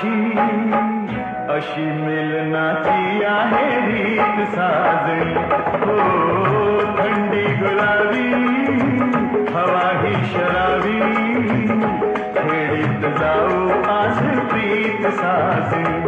अशी अशी मिलनाची आहे रीत साजणी. हो थंडी गुलाबी हवा ही शराबी, खेडीत जाऊ आज प्रीत साजणी.